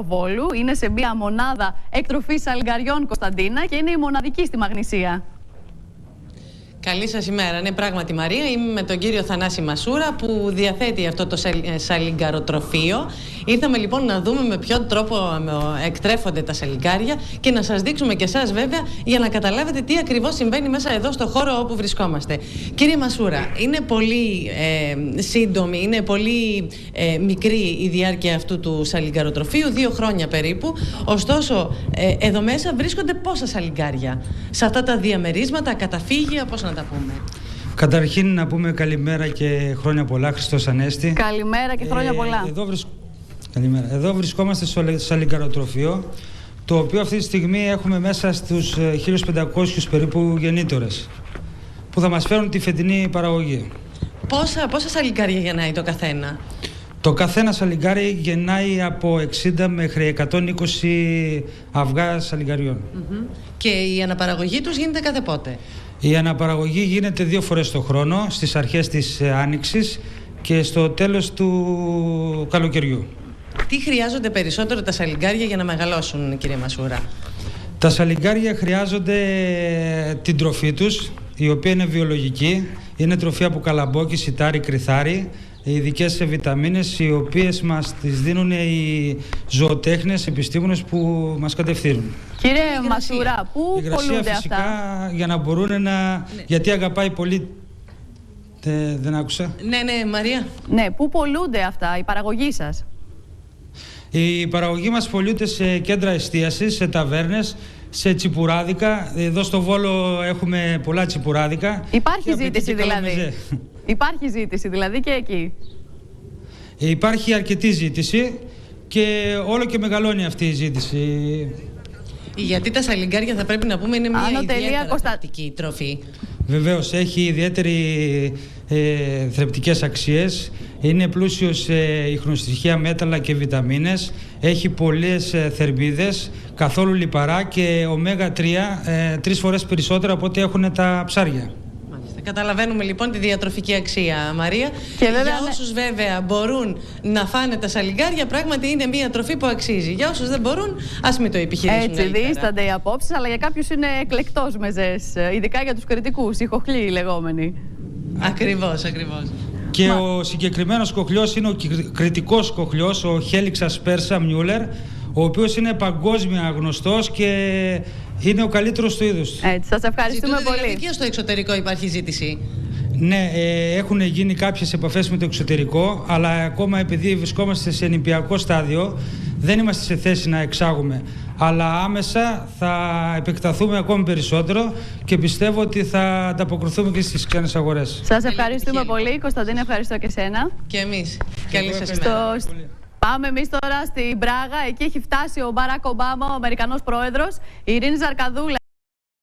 Βόλου. Είναι σε μια μονάδα εκτροφής σαλιγκαριών, Κωνσταντίνα, και είναι η μοναδική στη Μαγνησία. Καλή σας ημέρα. Ναι, πράγματι, Μαρία, είμαι με τον κύριο Θανάση Μασούρα που διαθέτει αυτό το σαλιγκαροτροφείο. Ήρθαμε λοιπόν να δούμε με ποιον τρόπο εκτρέφονται τα σαλιγκάρια και να σας δείξουμε και εσάς βέβαια για να καταλάβετε τι ακριβώς συμβαίνει μέσα εδώ στο χώρο όπου βρισκόμαστε. Κύριε Μασούρα, είναι πολύ σύντομη, είναι πολύ μικρή η διάρκεια αυτού του σαλιγκαροτροφείου, 2 χρόνια περίπου. Ωστόσο, εδώ μέσα βρίσκονται πόσα σαλιγκάρια? Σε αυτά τα διαμερίσματα, καταφύγια, πώς να τα πούμε? Καταρχήν να πούμε καλημέρα και χρόνια πολλά, Χριστός Ανέστη. Καλημέρα και χρόνια πολλά. Καλημέρα. Εδώ βρισκόμαστε στο σαλιγκαροτροφείο, το οποίο αυτή τη στιγμή έχουμε μέσα στους 1.500 περίπου γεννήτορες, που θα μας φέρουν τη φετινή παραγωγή. Πόσα σαλιγκάρια γεννάει το καθένα? Το καθένα σαλιγκάρι γεννάει από 60 μέχρι 120 αυγά σαλιγκαριών. Και η αναπαραγωγή τους γίνεται κάθε πότε? Η αναπαραγωγή γίνεται 2 φορές το χρόνο, στις αρχές της άνοιξης και στο τέλος του καλοκαιριού. Τι χρειάζονται περισσότερο τα σαλιγκάρια για να μεγαλώσουν, κύριε Μασούρα? Τα σαλιγκάρια χρειάζονται την τροφή τους, η οποία είναι βιολογική. Είναι τροφή από καλαμπόκι, σιτάρι, κρυθάρι, ειδικές βιταμίνες, οι οποίες μας τις δίνουν οι ζωοτέχνες, επιστήμονες που μας κατευθύνουν. Κύριε Μασούρα, πού πολλούνται φυσικά, αυτά? για να μπορούν να... Ναι. Γιατί αγαπάει πολύ... Δεν άκουσα. Ναι, Μαρία. Ναι, πού πολλούνται αυτά, η παραγωγή σας? Η παραγωγή μας πωλούνται σε κέντρα εστίασης, σε ταβέρνες, σε τσιπουράδικα. Εδώ στο Βόλο έχουμε πολλά τσιπουράδικα. Υπάρχει ζήτηση δηλαδή? Υπάρχει ζήτηση δηλαδή και εκεί? Υπάρχει αρκετή ζήτηση και όλο και μεγαλώνει αυτή η ζήτηση. Γιατί τα σαλιγκάρια, θα πρέπει να πούμε, είναι μια ιδιαίτερα θρεπτική τροφή. Βεβαίως, έχει ιδιαίτερη θρεπτικές αξίες. Είναι πλούσιο σε ιχνοστοιχεία, μέταλλα και βιταμίνες. Έχει πολλές θερμίδες, καθόλου λιπαρά και ωμέγα 3, 3 φορές περισσότερα από ό,τι έχουν τα ψάρια. Καταλαβαίνουμε λοιπόν τη διατροφική αξία, Μαρία. Και βέβαια, για όσους βέβαια μπορούν να φάνε τα σαλιγκάρια, πράγματι είναι μια τροφή που αξίζει. Για όσους δεν μπορούν, ας μην το επιχειρήσουν. Έτσι δίστανται οι απόψεις, αλλά για κάποιους είναι εκλεκτός μεζές, ειδικά για τους κριτικούς, οι χοχλοί οι λεγόμενοι. Ακριβώς. Και ο συγκεκριμένος κοχλιός είναι ο κριτικός κοχλιός, ο Helix aspersa Müller, ο οποίος είναι παγκόσμια γνωστός και είναι ο καλύτερος του είδους του. Έτσι, σας ευχαριστούμε πολύ. Δηλαδή και στο εξωτερικό υπάρχει ζήτηση? Ναι, έχουν γίνει κάποιες επαφές με το εξωτερικό, αλλά ακόμα επειδή βρισκόμαστε σε νηπιακό στάδιο, δεν είμαστε σε θέση να εξάγουμε. Αλλά άμεσα θα επεκταθούμε ακόμη περισσότερο και πιστεύω ότι θα ανταποκριθούμε και στις ξένες αγορές. Σας ευχαριστούμε πολύ. Κωνσταντίνα, ευχαριστώ και σένα. Και εμείς. Καλή σας ημέρα. Πάμε εμείς τώρα στην Πράγα. Εκεί έχει φτάσει ο Μπαράκ Ομπάμα, ο Αμερικανός πρόεδρος. Η Ειρήνη Ζαρκαδούλα.